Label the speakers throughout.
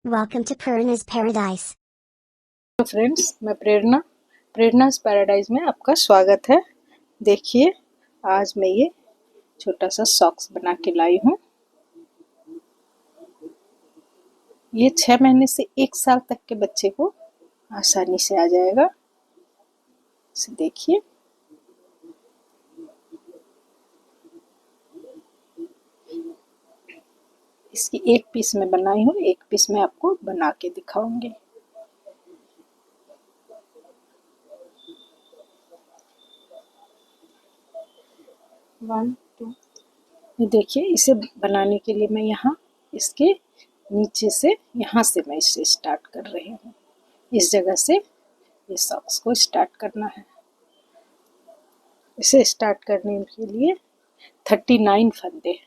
Speaker 1: Welcome to Prerna's Paradise.
Speaker 2: तो friends, मैं प्रेरणास paradise में आपका स्वागत है। देखिए, आज मैं ये छोटा सा सॉक्स बना के लाई हूँ। ये 6 महीने से 1 साल तक के बच्चे को आसानी से आ जाएगा। इसे देखिए, इसकी एक पीस मैं बनाई हूँ, एक पीस मैं आपको बना के दिखाऊंगी। ये देखिए, इसे बनाने के लिए मैं यहाँ इसके नीचे से यहाँ से मैं इसे स्टार्ट कर रही हूँ। इस जगह से ये सॉक्स को स्टार्ट करना है। इसे स्टार्ट करने के लिए 39 फंदे,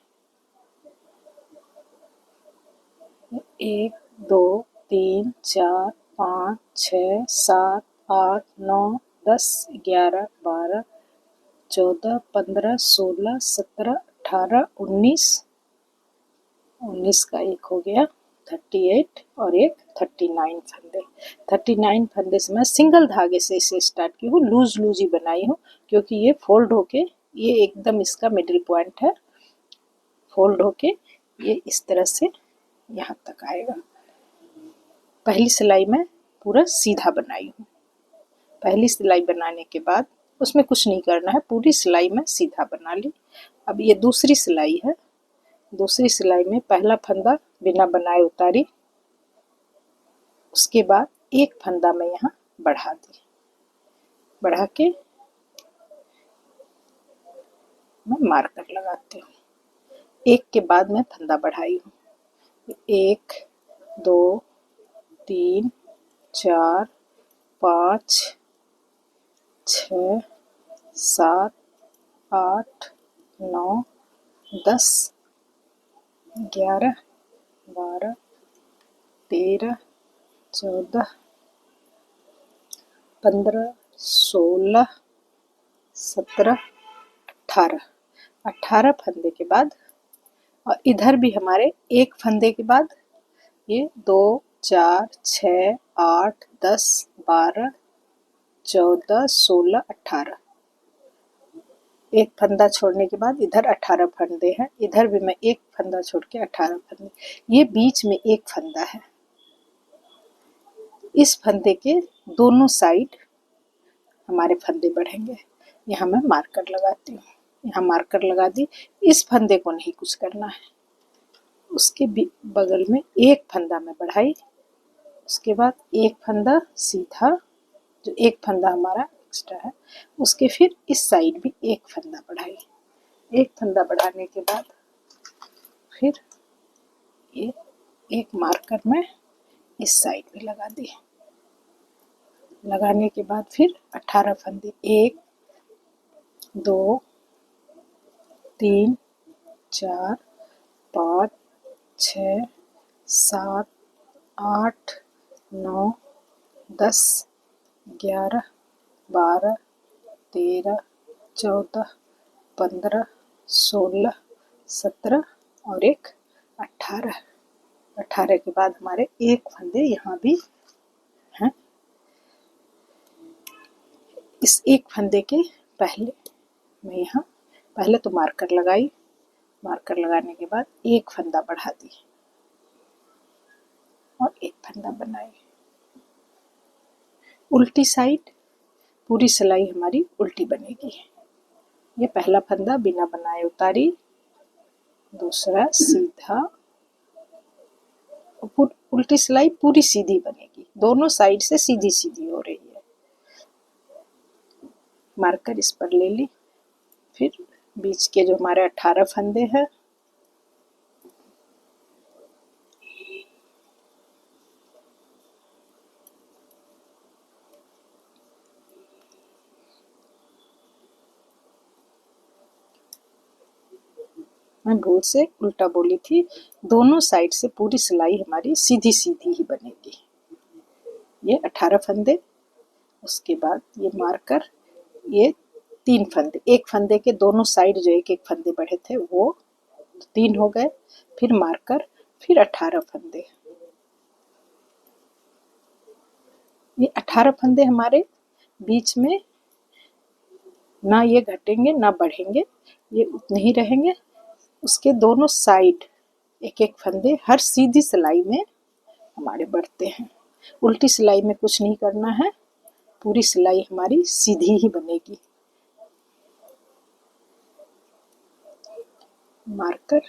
Speaker 2: 1 2 3 4 5 6 7 8 9 10 11 12 14 15 16 17 18 19 का एक हो गया 38 और एक 39 फंदे। 39 फंदे से मैं सिंगल धागे से इसे स्टार्ट की हूँ। लूज ही बनाई हूँ क्योंकि ये फोल्ड होके ये एकदम इसका मिडिल पॉइंट है। फोल्ड होके ये इस तरह से यहाँ तक आएगा। पहली सिलाई में पूरा सीधा बनाई हूँ। पहली सिलाई बनाने के बाद उसमें कुछ नहीं करना है, पूरी सिलाई में सीधा बना ली। अब ये दूसरी सिलाई है। दूसरी सिलाई में पहला फंदा बिना बनाए उतारी, उसके बाद एक फंदा मैं यहाँ बढ़ा दी। बढ़ा के मैं मार्कर लगाती हूँ। एक के बाद मैं फंदा बढ़ाई हूँ। 1 2 3 4 5 6 7 8 9 10 11 12 13 14 15 16 17 18 फंदे के बाद, और इधर भी हमारे एक फंदे के बाद ये 2 4 6 8 10 12 14 16 18, एक फंदा छोड़ने के बाद इधर 18 फंदे हैं। इधर भी मैं एक फंदा छोड़ के 18 फंदे। ये बीच में एक फंदा है। इस फंदे के दोनों साइड हमारे फंदे बढ़ेंगे। यहाँ मैं मार्कर लगाती हूँ। यहाँ मार्कर लगा दी। इस फंदे को नहीं कुछ करना है। उसके बगल में एक फंदा मैं बढ़ाई, उसके बाद एक फंदा सीधा, जो एक फंदा हमारा एक्स्ट्रा है, उसके फिर इस साइड भी एक फंदा बढ़ाई। एक फंदा बढ़ाने के बाद फिर ये एक मार्कर में इस साइड भी लगा दी। लगाने के बाद फिर 18 फंदे, 1 2 3 4 5 6 7 8 9 10 11 12 13 14 15 16 17 और एक 18। 18 के बाद हमारे एक फंदे यहाँ भी हैं। इस एक फंदे के पहले मैं यहाँ पहले तो मार्कर लगाई। मार्कर लगाने के बाद एक फंदा बढ़ा दी और एक फंदा बनाई। उल्टी साइड पूरी सिलाई हमारी उल्टी बनेगी। ये पहला फंदा बिना बनाए उतारी, दूसरा सीधा, उल्टी सिलाई पूरी सीधी बनेगी। दोनों साइड से सीधी सीधी हो रही है। मार्कर इस पर ले ली। फिर बीच के जो हमारे 18 फंदे हैं, मैं भूल से उल्टा बोली थी। दोनों साइड से पूरी सिलाई हमारी सीधी सीधी ही बनेगी। ये 18 फंदे, उसके बाद ये मार्कर, ये 3 फंदे, एक फंदे के दोनों साइड जो एक एक फंदे बढ़े थे वो 3 हो गए। फिर मार्कर, फिर 18 फंदे। ये 18 फंदे हमारे बीच में ना ये घटेंगे ना बढ़ेंगे, ये उतने ही रहेंगे। उसके दोनों साइड एक एक फंदे हर सीधी सिलाई में हमारे बढ़ते हैं। उल्टी सिलाई में कुछ नहीं करना है, पूरी सिलाई हमारी सीधी ही बनेगी। मार्कर,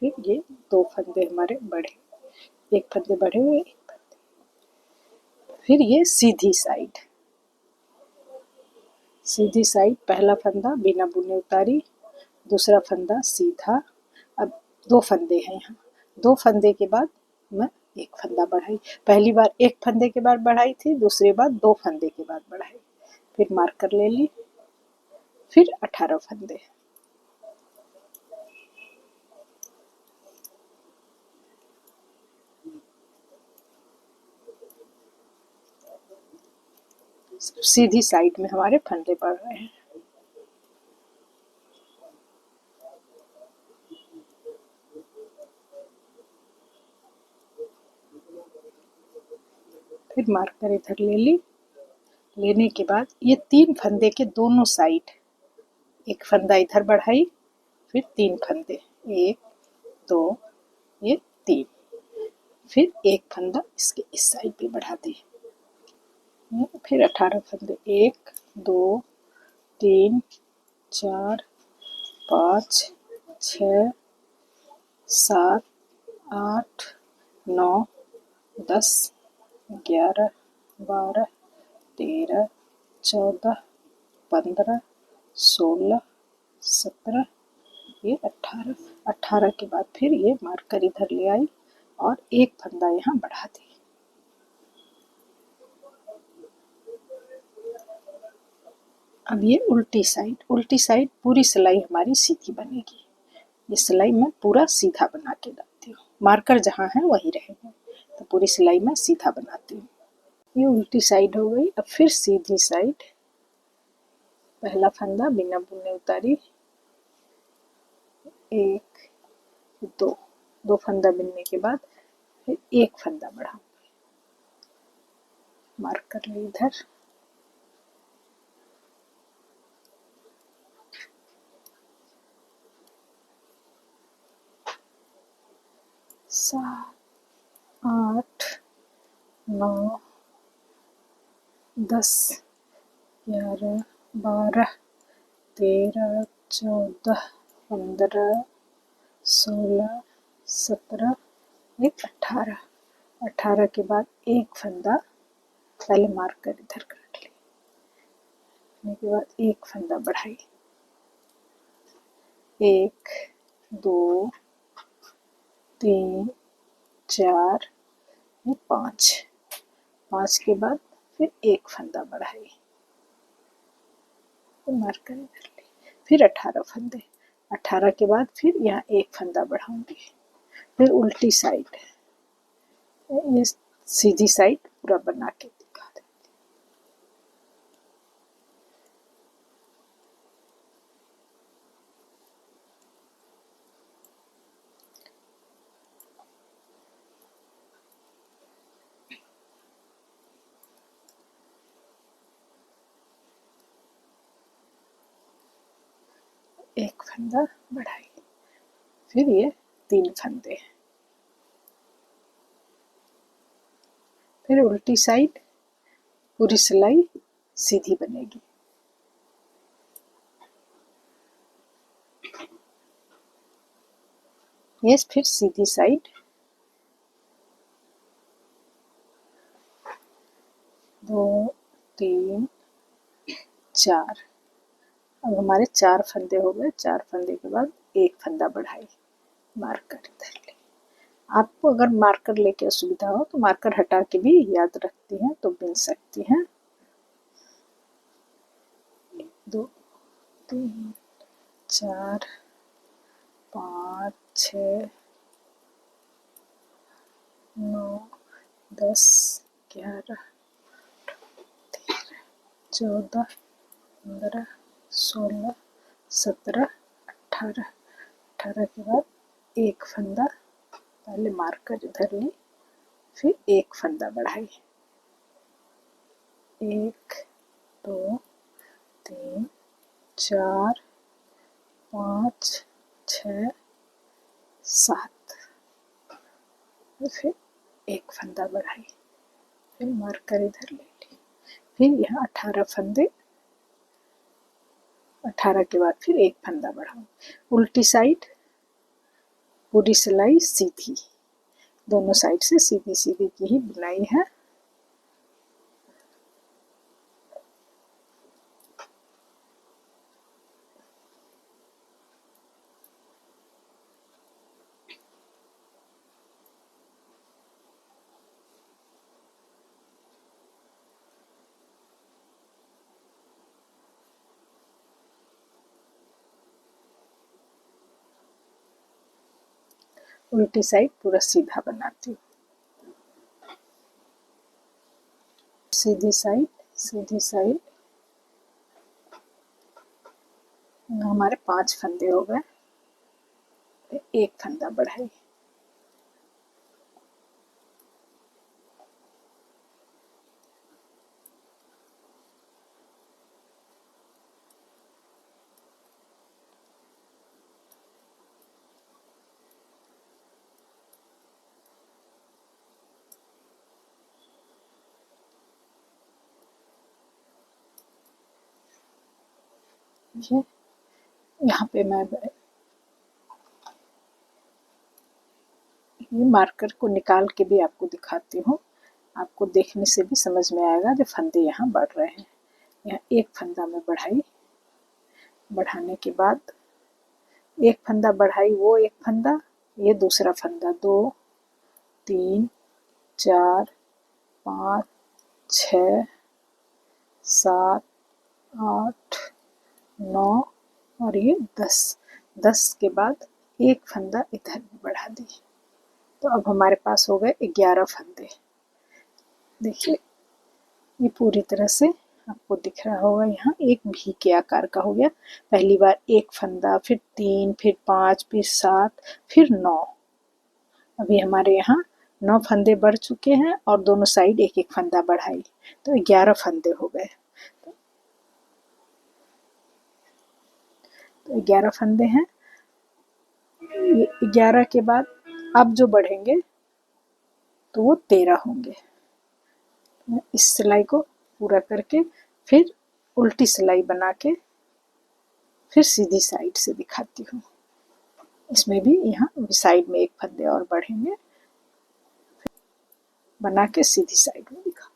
Speaker 2: फिर ये 2 फंदे हमारे बढ़े, एक फंदे बढ़े हुए, फिर ये सीधी साइड, सीधी साइड पहला फंदा बिना बुने उतारी, दूसरा फंदा सीधा। अब 2 फंदे हैं यहाँ, 2 फंदे के बाद मैं एक फंदा बढ़ाई। पहली बार एक फंदे के बाद बढ़ाई थी, दूसरी बार 2 फंदे के बाद बढ़ाई। फिर मार्कर ले ली, फिर 18 फंदे। सीधी साइड में हमारे फंदे पड़ रहे हैं। फिर मार्कर इधर ले ली, लेने के बाद ये 3 फंदे के दोनों साइड एक फंदा इधर बढ़ाई, फिर 3 फंदे, 1 2 ये 3, फिर एक फंदा इसके इस साइड पे बढ़ा दी। फिर 18 फंदे, 1 2 3 4 5 6 7 8 9 10 11 12 13 14 15 16 17 ये 18, 18 के बाद फिर ये मार्कर इधर ले आई और एक फंदा यहाँ बढ़ा दी। अब ये उल्टी साइड पूरी सिलाई हमारी सीधी बनेगी। ये सिलाई मैं पूरा सीधा बना के डालती हूँ, मार्कर जहाँ है वही रहेंगे, तो पूरी सिलाई मैं सीधा बनाती हूँ। ये उल्टी साइड हो गई। अब फिर सीधी साइड, पहला फंदा बिना बुने उतारी, 1 2 फंदा बिनने के बाद फिर एक फंदा बढ़ा, मार्कर ले इधर, सात 8 9 10 11 12 13 14 15 16 17 एक 18, 18 के बाद एक फंदा, पहले मार्कर इधर काट लेने के बाद एक फंदा बढ़ाई, 1 2 3 4 5, 5 के बाद फिर एक फंदा बढ़ाई, तो मार्कर इधर ली, फिर 18 फंदे, 18 के बाद फिर यहाँ एक फंदा बढ़ाऊंगी। फिर उल्टी साइड, ये सीधी साइड पूरा बना के दिखा दे। एक फंदा बढ़ाई, फिर ये 3 फंदे, फिर उल्टी साइड पूरी सिलाई सीधी बनेगी। ये फिर सीधी साइड, 2 3 4, अब हमारे 4 फंदे हो गए। 4 फंदे के बाद एक फंदा बढ़ाई, मार्कर इधर ले। आपको अगर मार्कर लेके असुविधा हो तो मार्कर हटा के भी याद रखती हैं तो बिन सकती हैं। 2 3 4 5 6 9 10 11 13 14 15 16 17 18, 18 के बाद एक फंदा, पहले मार्कर इधर ली, फिर एक फंदा बढ़ाई, 1 2 3 4 5 6 7, फिर एक फंदा बढ़ाई, फिर मार्कर इधर ले ली, फिर यहाँ 18 फंदे, 18 के बाद फिर एक फंदा बढ़ाओ। उल्टी साइड पूरी सिलाई सीधी, दोनों साइड से सीधी सीधी की ही बुनाई है। उल्टी साइड पूरा सीधा बनाती हूँ। सीधी साइड, सीधी साइड, हमारे 5 फंदे हो गए, एक फंदा बढ़ाई, यहाँ पे मैं ये मार्कर को निकाल के भी आपको दिखाती हूँ, आपको देखने से भी समझ में आएगा जो फंदे यहाँ बढ़ रहे हैं। यहाँ एक फंदा में बढ़ाई, बढ़ाने के बाद एक फंदा बढ़ाई, वो एक फंदा, ये दूसरा फंदा, 2 3 4 5 6 7 8 9 और ये 10 के बाद एक फंदा इधर भी बढ़ा दी। तो अब हमारे पास हो गए 11 फंदे। देखिए ये पूरी तरह से आपको दिख रहा होगा, यहाँ एक भी के आकार का हो गया। पहली बार एक फंदा, फिर 3, फिर 5, फिर 7, फिर 9। अभी हमारे यहाँ 9 फंदे बढ़ चुके हैं और दोनों साइड एक एक फंदा बढ़ाई, तो 11 फंदे हो गए। तो 11 फंदे हैं। 11 के बाद अब जो बढ़ेंगे तो वो 13 होंगे। इस सिलाई को पूरा करके फिर उल्टी सिलाई बना के फिर सीधी साइड से दिखाती हूँ। इसमें भी यहाँ साइड में एक फंदे और बढ़ेंगे, बना के सीधी साइड में दिखा,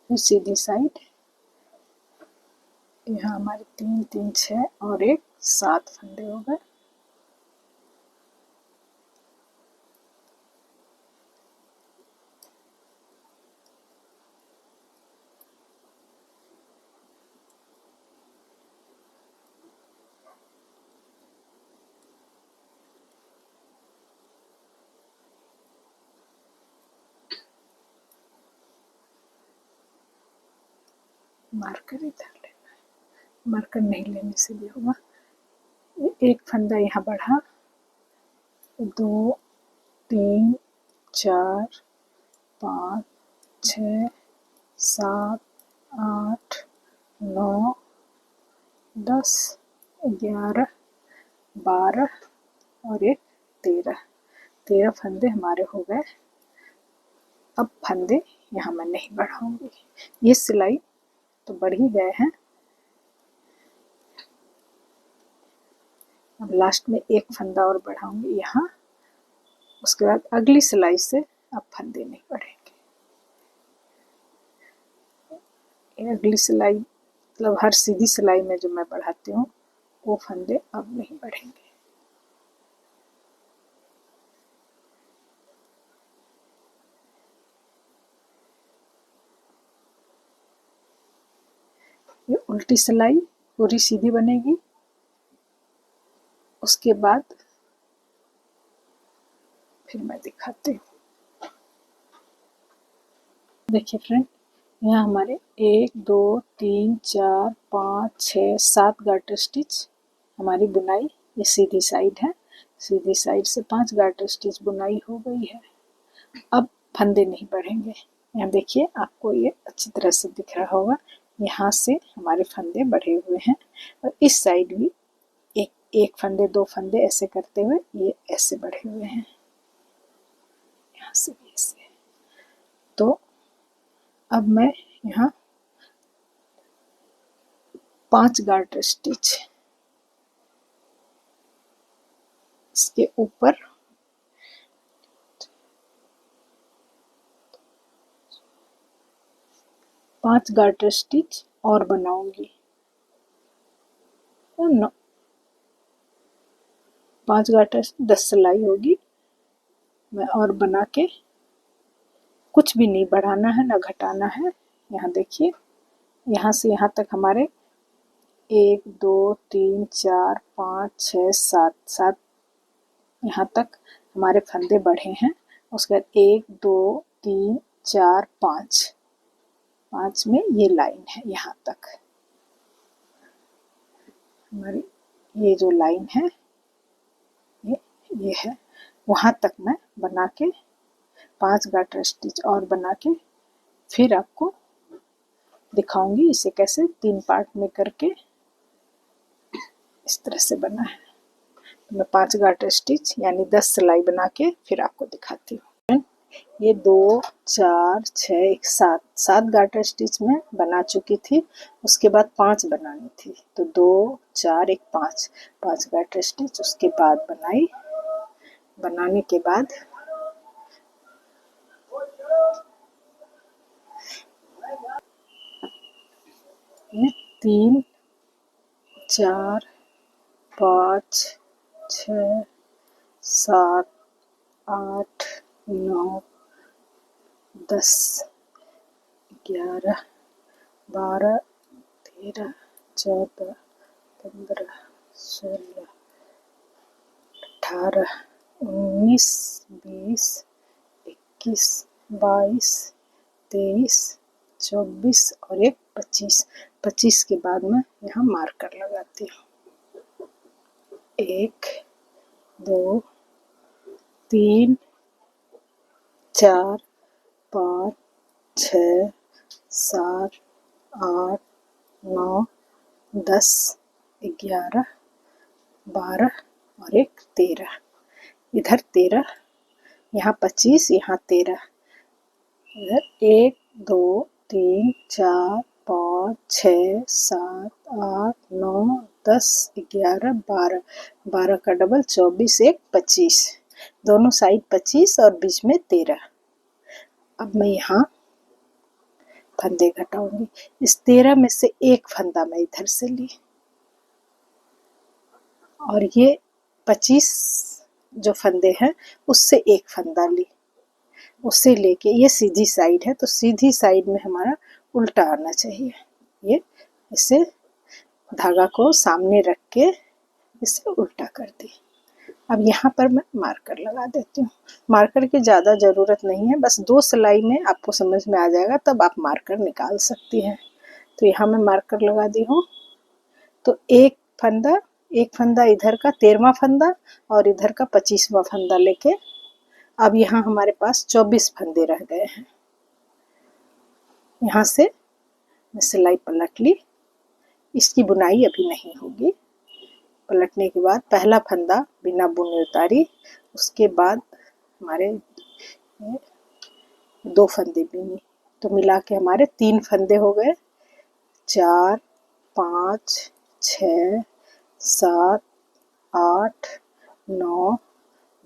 Speaker 2: फिर सीधी साइड। यहाँ हमारे 3 3 6 और एक 7 फंदे हो गए। मार्कर इधर लेना है, मार्कर नहीं लेने से भी होगा। एक फंदा यहाँ बढ़ा, 2 3 4 5 6 7 8 9 10 11 12 और एक 13 फंदे हमारे हो गए। अब फंदे यहाँ मैं नहीं बढ़ाऊंगी, ये सिलाई तो बढ़ ही गए हैं। अब लास्ट में एक फंदा और बढ़ाऊंगी यहाँ, उसके बाद अगली सिलाई से अब फंदे नहीं बढ़ेंगे। ये अगली सिलाई मतलब हर सीधी सिलाई में जो मैं बढ़ाती हूँ वो फंदे अब नहीं बढ़ेंगे। ये उल्टी सिलाई पूरी सीधी बनेगी, उसके बाद फिर मैं दिखाती हूँ। देखिए फ्रेंड, यहाँ हमारे 1 2 3 4 5 6 7 गार्टर स्टिच हमारी बुनाई, ये सीधी साइड है, सीधी साइड से 5 गार्टर स्टिच बुनाई हो गई है। अब फंदे नहीं बढ़ेंगे, यहाँ देखिए आपको ये अच्छी तरह से दिख रहा होगा, यहाँ से हमारे फंदे बढ़े हुए हैं और इस साइड भी एक फंदे 2 फंदे ऐसे करते हुए ये ऐसे बढ़े हुए हैं, यहाँ से भी ऐसे। तो अब मैं यहाँ 5 गार्टर स्टिच इसके ऊपर पांच गार्टर स्टिच और बनाऊंगी। और 5 गार्टर 10 सिलाई होगी। मैं और बना के कुछ भी नहीं बढ़ाना है ना घटाना है। यहाँ देखिए, यहाँ से यहाँ तक हमारे 1 2 3 4 5 6 7 यहाँ तक हमारे फंदे बढ़े हैं। उसके बाद 1 2 3 4 5 में ये लाइन है, यहाँ तक हमारी ये जो लाइन है ये है, वहाँ तक मैं बना के 5 गार्टर स्टिच और बना के फिर आपको दिखाऊंगी इसे कैसे 3 पार्ट में करके इस तरह से बना है। तो मैं 5 गार्टर स्टिच यानी 10 सिलाई बना के फिर आपको दिखाती हूँ। ये 2 4 6 7 गार्टर स्टिच में बना चुकी थी। उसके बाद 5 बनानी थी, तो 2 4 1 5 गार्टर स्टिच उसके बाद बनाई। बनाने के बाद ये 3 4 5 6 7 8 9 10 11 12 13 14 15 16 18 19 20 21 22 23 24 और एक 25 के बाद मैं यहाँ मार्कर लगाती हूँ। 1 2 3 4 5 6 7 8 9 10 11 12 और एक 13, इधर 13, यहाँ 25, यहाँ 13, इधर 1 2 3 4 5 6 7 8 9 10 11 12 का डबल 24 1 25, दोनों साइड 25 और बीच में 13। अब मैं यहाँ फंदे घटाऊंगी। इस 13 में से एक फंदा मैं इधर से ली और ये 25 जो फंदे हैं उससे एक फंदा ली, उससे लेके ये सीधी साइड है तो सीधी साइड में हमारा उल्टा आना चाहिए। ये इसे धागा को सामने रख के इसे उल्टा कर दी। अब यहाँ पर मैं मार्कर लगा देती हूँ। मार्कर की ज़्यादा ज़रूरत नहीं है, बस 2 सिलाई में आपको समझ में आ जाएगा, तब आप मार्कर निकाल सकती हैं। तो यहाँ मैं मार्कर लगा दी हूँ। तो एक फंदा इधर का 13वां फंदा और इधर का 25वां फंदा लेके अब यहाँ हमारे पास 24 फंदे रह गए हैं। यहाँ से मैं सिलाई पलट ली, इसकी बुनाई अभी नहीं होगी। पलटने के बाद पहला फंदा बिना बुने उतारी, उसके बाद हमारे 2 फंदे बुनी, तो मिला के हमारे 3 फंदे हो गए। 4 5 6 7 8 9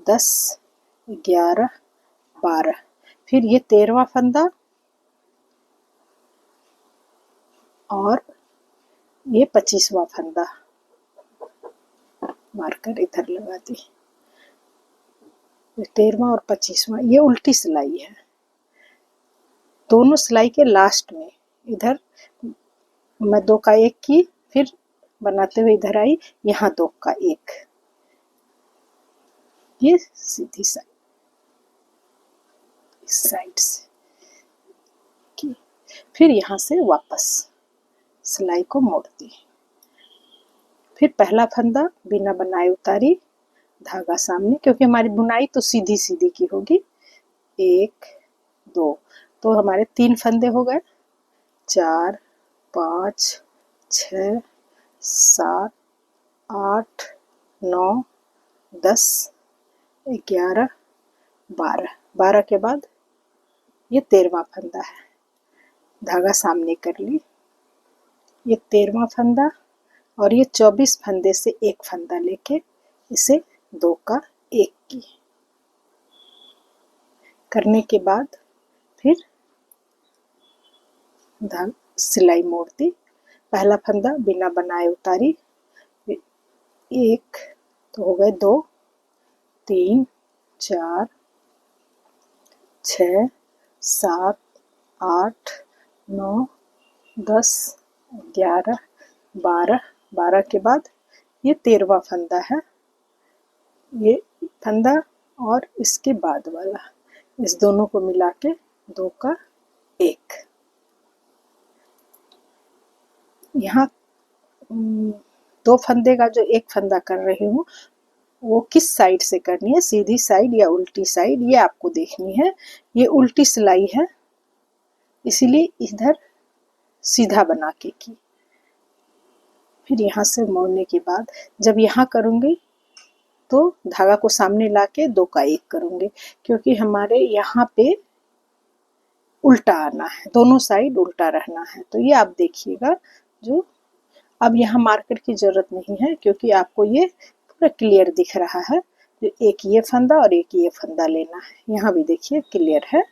Speaker 2: 10 11 12, फिर ये 13वां फंदा और ये 25वां फंदा, मार्कर इधर लगा दी। 13वां और 25वां ये उल्टी सिलाई है। दोनों सिलाई के लास्ट में इधर मैं 2 का 1 की, फिर बनाते हुए इधर आई, यहाँ 2 का 1, ये सीधी साइड इस साइड से की, फिर यहाँ से वापस सिलाई को मोड़ दी। फिर पहला फंदा बिना बनाए उतारी, धागा सामने, क्योंकि हमारी बुनाई तो सीधी सीधी की होगी। 1 2, तो हमारे 3 फंदे हो गए, 4 5 6 7 8 9 10 11 12। 12 के बाद ये 13वां फंदा है, धागा सामने कर ली, ये 13वां फंदा और ये 24 फंदे से एक फंदा लेके इसे 2 का 1 की करने के बाद फिर सिलाई मोड़ दी, पहला फंदा बिना बनाए उतारी, 1 तो हो गए 2 3 4 6 7 8 9 10 11 12। 12 के बाद ये 13वां फंदा है, ये फंदा और इसके बाद वाला, इस दोनों को मिला के 2 का 1। यहाँ 2 फंदे का जो एक फंदा कर रही हूँ वो किस साइड से करनी है, सीधी साइड या उल्टी साइड, ये आपको देखनी है। ये उल्टी सिलाई है इसीलिए इधर सीधा बना के की। फिर यहाँ से मोड़ने के बाद जब यहाँ करूँगी तो धागा को सामने लाके 2 का 1 करूँगी, क्योंकि हमारे यहाँ पे उल्टा आना है, दोनों साइड उल्टा रहना है। तो ये आप देखिएगा। जो अब यहाँ मार्कर की जरूरत नहीं है क्योंकि आपको ये पूरा क्लियर दिख रहा है। जो एक ये फंदा और एक ये फंदा लेना है, यहाँ भी देखिए क्लियर है,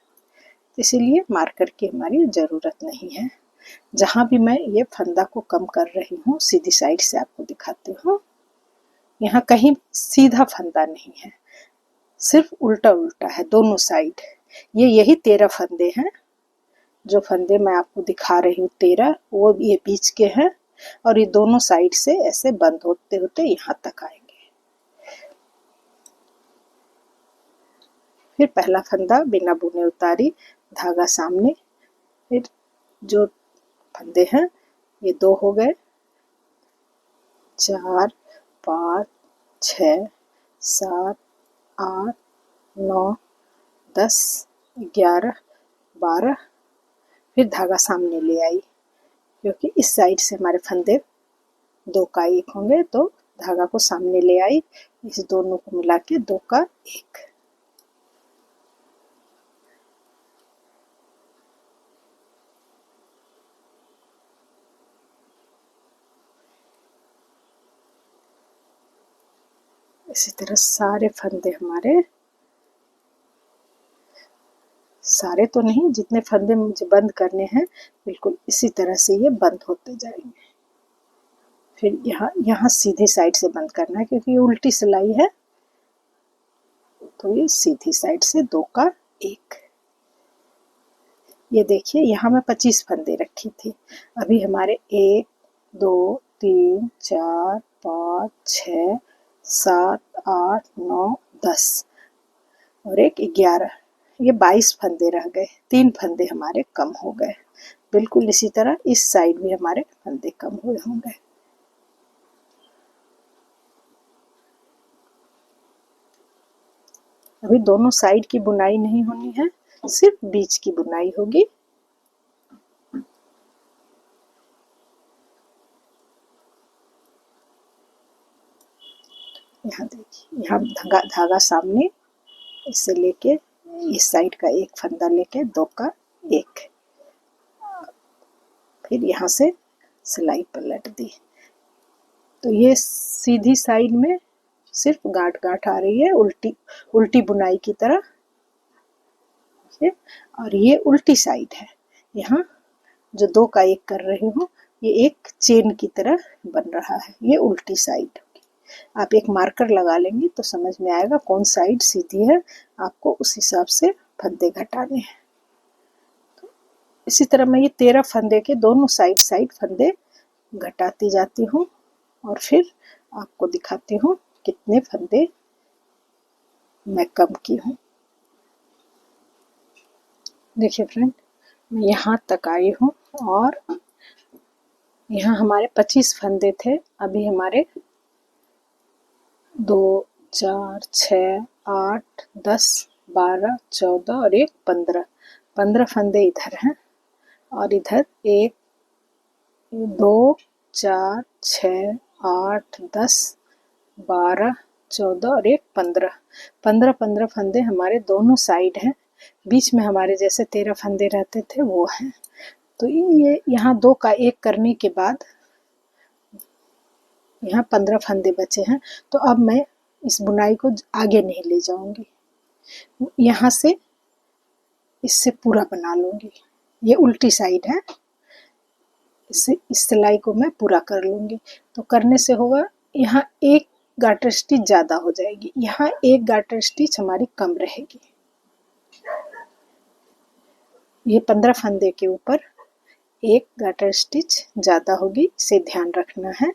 Speaker 2: इसीलिए मार्कर की हमारी ज़रूरत नहीं है। जहाँ भी मैं ये फंदा को कम कर रही हूँ सीधी साइड से आपको दिखाती हूँ, यहाँ कहीं सीधा फंदा नहीं है, सिर्फ उल्टा उल्टा है दोनों साइड। ये यही 13 फंदे हैं, जो फंदे मैं आपको दिखा रही हूँ 13 वो ये बीच के हैं और ये दोनों साइड से ऐसे बंद होते होते यहाँ तक आएंगे। फिर पहला फंदा बिना बुने उतारी, धागा सामने, फिर जो फंदे हैं ये 2 हो गए, 4 5 6 7 8 9 10 11 12। फिर धागा सामने ले आई क्योंकि इस साइड से हमारे फंदे 2 का 1 होंगे, तो धागा को सामने ले आई, इस दोनों को मिला के 2 का 1। इसी तरह सारे फंदे हमारे, सारे तो नहीं, जितने फंदे मुझे बंद करने हैं बिल्कुल इसी तरह से ये बंद होते जाएंगे। फिर यहाँ सीधी साइड से बंद करना है क्योंकि ये उल्टी सिलाई है, तो ये सीधी साइड से 2 का 1। ये देखिए यहाँ मैं 25 फंदे रखी थी, अभी हमारे 1 2 3 4 5 6 7 8 9 10 और एक 11, ये 22 फंदे रह गए, 3 फंदे हमारे कम हो गए। बिल्कुल इसी तरह इस साइड भी हमारे फंदे कम हुए होंगे। अभी दोनों साइड की बुनाई नहीं होनी है, सिर्फ बीच की बुनाई होगी। यहाँ देखिए, यहाँ धागा सामने, इससे लेके इस साइड का एक फंदा लेके 2 का 1, फिर यहाँ से सिलाई पलट दी। तो ये सीधी साइड में सिर्फ गांठ गांठ आ रही है, उल्टी बुनाई की तरह, और ये उल्टी साइड है। यहाँ जो 2 का 1 कर रही हूँ ये एक चेन की तरह बन रहा है, ये उल्टी साइड। आप एक मार्कर लगा लेंगे तो समझ में आएगा कौन साइड सीधी है, आपको उस हिसाब से फंदे घटाने हैं। तो इसी तरह मैं ये 13 फंदे के दोनों साइड फंदे घटाती जाती हूँ और फिर आपको दिखाती हूँ कितने फंदे मैं कम की हूँ। देखिए फ्रेंड, मैं यहाँ तक आई हूँ और यहाँ हमारे 25 फंदे थे, अभी हमारे 2 4 6 8 10 12 14 और एक 15 15 फंदे इधर हैं और इधर 1 2 4 6 8 10 12 14 और 1 15 15 फंदे हमारे दोनों साइड हैं। बीच में हमारे जैसे 13 फंदे रहते थे वो हैं। तो ये यहाँ 2 का 1 करने के बाद यहाँ 15 फंदे बचे हैं। तो अब मैं इस बुनाई को आगे नहीं ले जाऊंगी, यहाँ से इससे पूरा बना लूंगी। ये उल्टी साइड है, इससे इस सिलाई को मैं पूरा कर लूंगी। तो करने से होगा यहाँ एक गाटर स्टिच ज़्यादा हो जाएगी, यहाँ एक गाटर स्टिच हमारी कम रहेगी। ये 15 फंदे के ऊपर एक गाटर स्टिच ज़्यादा होगी, इसे ध्यान रखना है।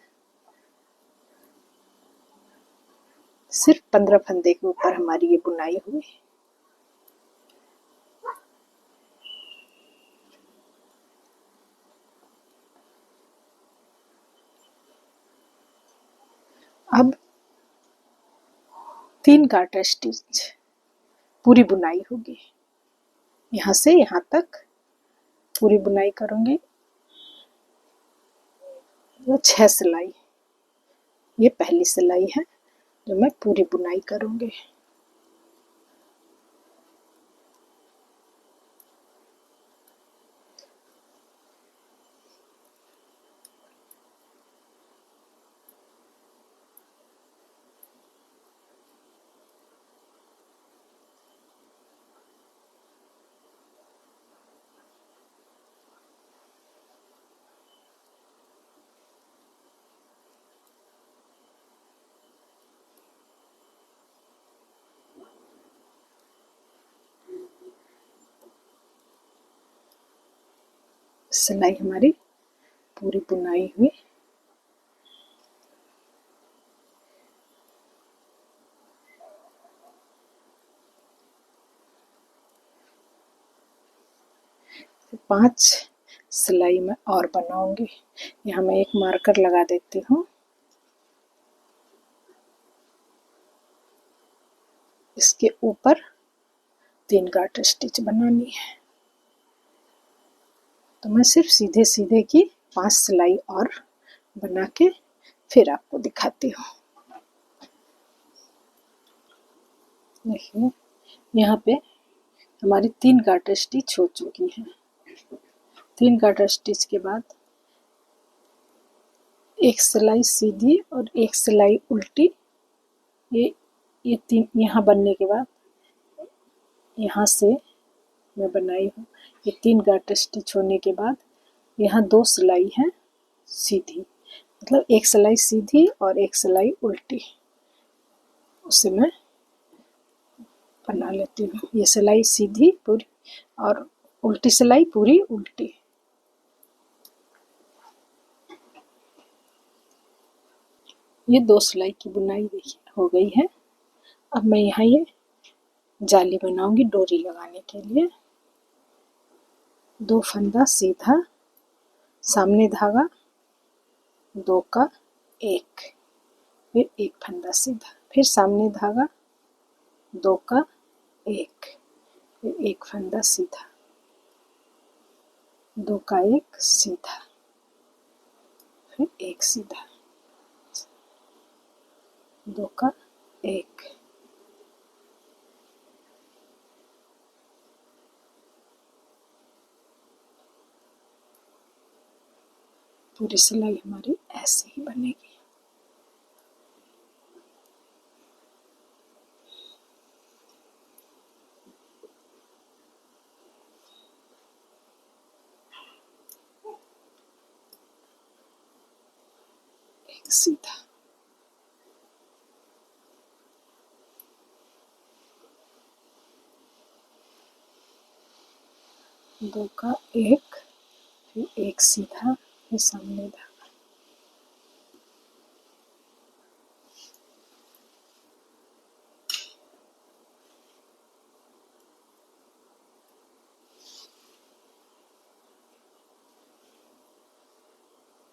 Speaker 2: सिर्फ 15 फंदे के ऊपर हमारी ये बुनाई हुई। अब 3 गाटर स्टिच पूरी बुनाई होगी, यहाँ से यहाँ तक पूरी बुनाई करूंगी। 6 सिलाई, ये पहली सिलाई है जो मैं पूरी बुनाई करूंगी। सिलाई हमारी पूरी बुनाई हुई। तो 5 सिलाई में और बनाऊंगी। यहाँ मैं एक मार्कर लगा देती हूँ। इसके ऊपर 3 गाटर स्टिच बनानी है। तो मैं सिर्फ सीधे सीधे की 5 सिलाई और बना के फिर आपको दिखाती हूँ। देखिए यहाँ पे हमारी 3 गाटर स्टिच हो चुकी हैं। 3 गाटर स्टिच के बाद एक सिलाई सीधी और एक सिलाई उल्टी, ये 3 यहाँ बनने के बाद यहाँ से मैं बनाई हूँ। ये 3 गाटर स्टिच होने के बाद यहाँ 2 सिलाई हैं सीधी, मतलब एक सिलाई सीधी और एक सिलाई उल्टी, उसे मैं बना लेती हूँ। ये सिलाई सीधी पूरी और उल्टी सिलाई पूरी उल्टी। ये 2 सिलाई की बुनाई देखिए हो गई है। अब मैं यहाँ ये जाली बनाऊंगी डोरी लगाने के लिए। 2 फंदा सीधा, सामने धागा 2 का 1, फिर 1 फंदा सीधा, फिर सामने धागा 2 का 1, फिर 1 फंदा सीधा, 2 का 1 सीधा, फिर 1 सीधा, 2 का 1, पूरी सिलाई हमारी ऐसे ही बनेगी। एक सीधा, दो का 1, फिर 1 सीधा, फिर सामने धागा,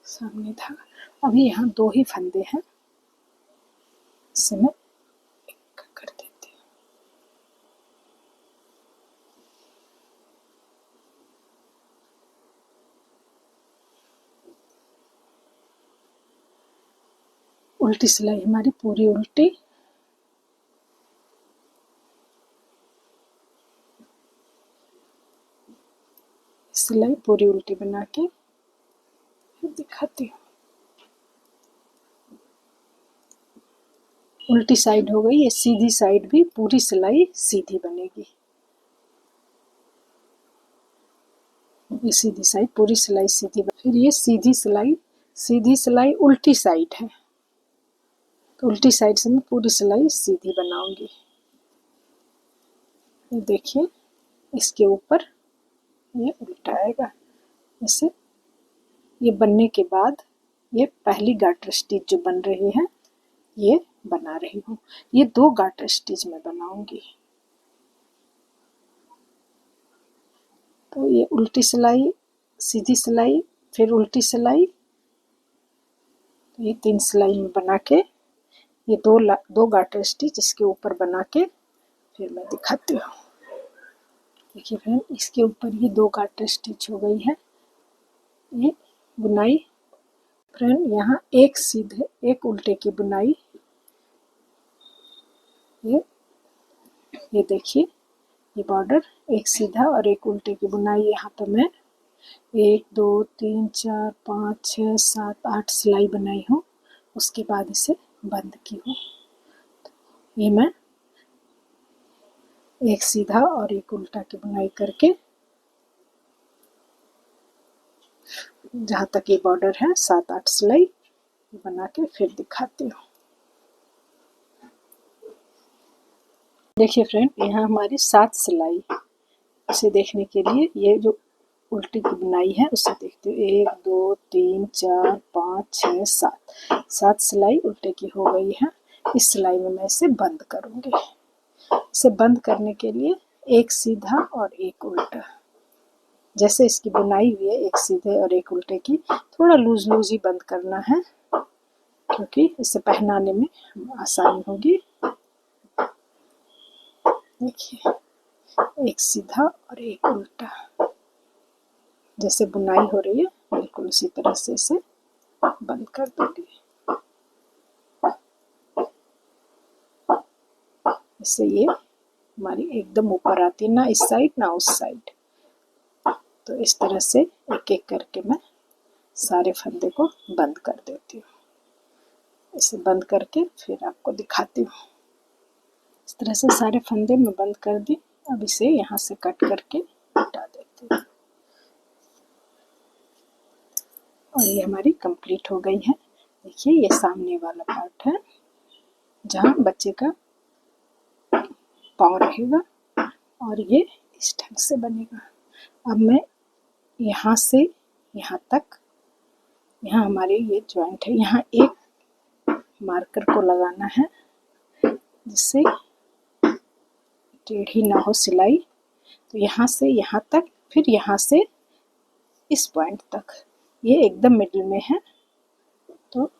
Speaker 2: सामने धागा। अभी यहाँ 2 ही फंदे हैं, इसे मैं एक कर देती हूँ। उल्टी सिलाई हमारी पूरी उल्टी, सिलाई पूरी उल्टी बना के फिर दिखाती हूँ। उल्टी साइड हो गई, ये सीधी साइड भी पूरी सिलाई सीधी बनेगी। ये सीधी साइड पूरी सिलाई सीधी फिर ये सीधी सिलाई उल्टी साइड है, तो उल्टी साइड से मैं पूरी सिलाई सीधी बनाऊंगी। ये देखिए, इसके ऊपर ये उल्टा आएगा। जैसे ये बनने के बाद ये पहली गार्टर स्टिच जो बन रही है ये बना रही हूँ। ये 2 गार्टर स्टिच मैं बनाऊंगी। तो ये उल्टी सिलाई, सीधी सिलाई, फिर उल्टी सिलाई, तो ये 3 सिलाई में बना के ये 2 गार्टर स्टिच इसके ऊपर बना के फिर मैं दिखाती हूँ। देखिए फ्रेंड, इसके ऊपर ये 2 गार्टर स्टिच हो गई है ये बुनाई। फ्रेंड, यहाँ एक सीधे एक उल्टे की बुनाई, ये देखिए, ये बॉर्डर एक सीधा और एक उल्टे की बुनाई। यहाँ पर मैं 1 2 3 4 5 6 7 8 सिलाई बनाई हूँ, उसके बाद इसे बंद की हूँ। ये मैं एक सीधा और एक उल्टा की बुनाई करके जहाँ तक ये बॉर्डर है 7 8 सिलाई बना के फिर दिखाती हूँ। देखिए फ्रेंड, यहाँ हमारी 7 सिलाई, इसे देखने के लिए ये जो उल्टी की बुनाई है उसे देखते हो। 1 2 3 4 5 6 7 सिलाई उल्टे की हो गई है। इस सिलाई में मैं इसे बंद करूंगी। इसे बंद करने के लिए एक सीधा और एक उल्टा, जैसे इसकी बुनाई हुई है एक सीधे और एक उल्टे की, थोड़ा लूज लूज ही बंद करना है क्योंकि इसे पहनाने में आसानी होगी। देखिए, एक सीधा और एक उल्टा, जैसे बुनाई हो रही है बिल्कुल उसी तरह से इसे बंद कर दूंगी। इससे ये हमारी एकदम ऊपर आती है, ना इस साइड ना उस साइड। तो इस तरह से एक एक करके मैं सारे फंदे को बंद कर देती हूँ। इसे बंद करके फिर आपको दिखाती हूँ। इस तरह से सारे फंदे मैं बंद कर दी। अब इसे यहाँ से कट करके हटा देती हूँ और ये हमारी कंप्लीट हो गई है। देखिए, ये सामने वाला पार्ट है जहाँ बच्चे का पाँव रहेगा और ये इस ढंग से बनेगा। अब मैं यहाँ से यहाँ तक, यहाँ हमारे ये जॉइंट है, यहाँ एक मार्कर को लगाना है जिससे टेढ़ी ना हो सिलाई। तो यहाँ से यहाँ तक, फिर यहाँ से इस पॉइंट तक, ये एकदम मिडिल में है, तो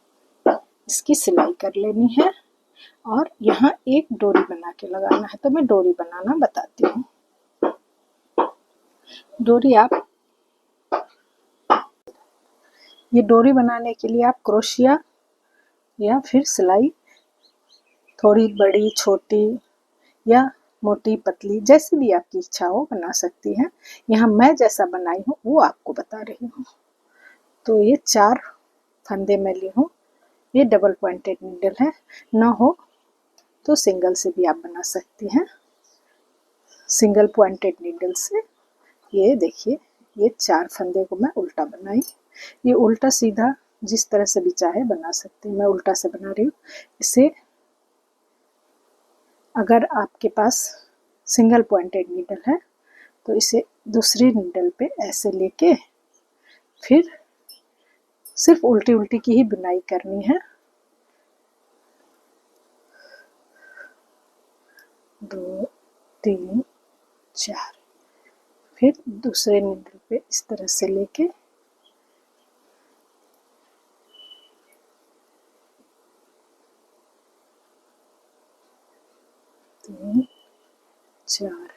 Speaker 2: इसकी सिलाई कर लेनी है और यहाँ एक डोरी बना के लगाना है। तो मैं डोरी बनाना बताती हूँ। डोरी ये डोरी बनाने के लिए आप क्रोशिया या फिर सिलाई थोड़ी बड़ी छोटी या मोटी पतली जैसी भी आपकी इच्छा हो बना सकती हैं। यहाँ मैं जैसा बनाई हूँ वो आपको बता रही हूँ। तो ये 4 फंदे मैं ली हूँ। ये डबल पॉइंटेड नीडल है, ना हो तो सिंगल से भी आप बना सकती हैं। सिंगल पॉइंटेड नीडल से ये देखिए, ये 4 फंदे को मैं उल्टा बनाई। ये उल्टा सीधा जिस तरह से भी चाहे बना सकते हैं, मैं उल्टा से बना रही हूँ। इसे अगर आपके पास सिंगल पॉइंटेड नीडल है तो इसे दूसरी नीडल पे ऐसे लेके फिर सिर्फ उल्टी उल्टी की ही बुनाई करनी है। 2 3 4, फिर दूसरे नीडल पे इस तरह से लेके तीन 4,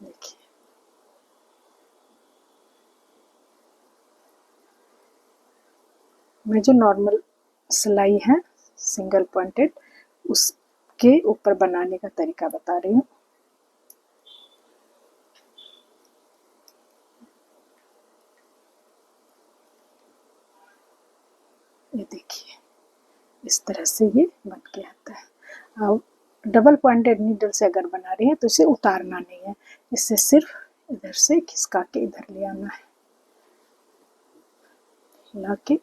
Speaker 2: देखिए मैं जो नॉर्मल सिलाई है सिंगल पॉइंटेड उसके ऊपर बनाने का तरीका बता रही हूँ। ये देखिए इस तरह से ये बन के आता है। अब डबल पॉइंटेड नीडल से अगर बना रही है तो इसे उतारना नहीं है, इसे सिर्फ इधर से खिसका के इधर ले आना है, ला के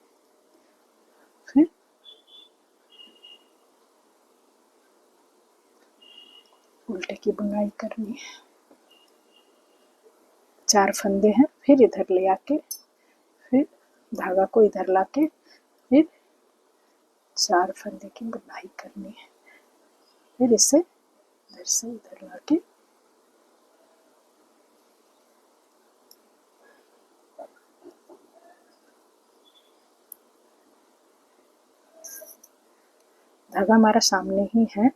Speaker 2: फिर उल्टे की बुनाई करनी है। 4 फंदे हैं, फिर इधर ले आके फिर धागा को इधर लाके फिर 4 फंदे की बुनाई करनी है, फिर इसे इधर से इधर लाके धागा हमारा सामने ही है,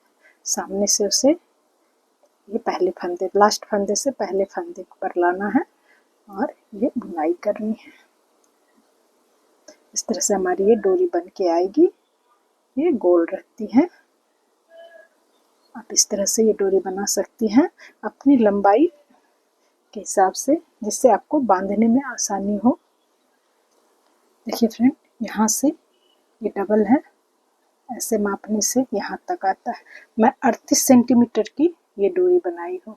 Speaker 2: सामने से उसे ये पहले फंदे लास्ट फंदे से पहले फंदे पर लाना है और ये बुनाई करनी है। इस तरह से हमारी ये डोरी बन के आएगी, ये गोल रहती है। आप इस तरह से ये डोरी बना सकती हैं अपनी लंबाई के हिसाब से, जिससे आपको बांधने में आसानी हो। देखिए फ्रेंड, यहाँ से ये डबल है, ऐसे मापने से यहाँ तक आता है। मैं 38 सेंटीमीटर की ये डोरी बनाई हूँ।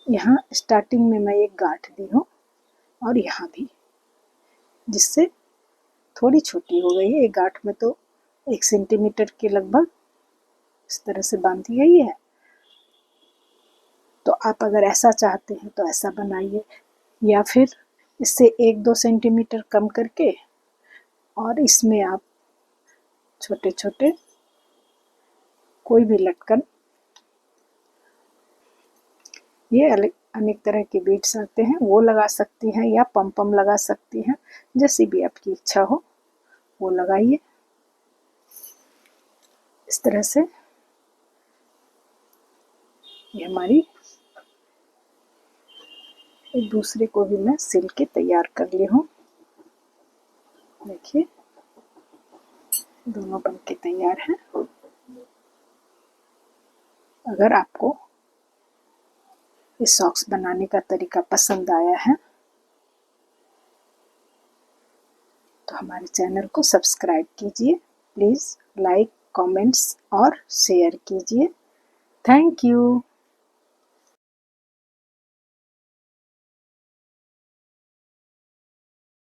Speaker 2: यहाँ स्टार्टिंग में मैं एक गांठ दी हूँ और यहाँ भी, जिससे थोड़ी छोटी हो गई है। एक गांठ में तो 1 सेंटीमीटर के लगभग इस तरह से बांधी गई है। तो आप अगर ऐसा चाहते हैं तो ऐसा बनाइए, या फिर इससे 1-2 सेंटीमीटर कम करके और इसमें आप छोटे छोटे कोई भी लटकन, ये अनेक तरह के बीड्स आते हैं वो लगा सकती हैं, या पम लगा सकती हैं, जैसी भी आपकी इच्छा हो वो लगाइए। इस तरह से ये हमारी एक दूसरे को भी मैं सिल के तैयार कर ली हूँ। देखिए दोनों बन के तैयार हैं। अगर आपको इस सॉक्स बनाने का तरीका पसंद आया है तो हमारे चैनल को सब्सक्राइब कीजिए, प्लीज़ लाइक, कमेंट्स और शेयर कीजिए। Thank you.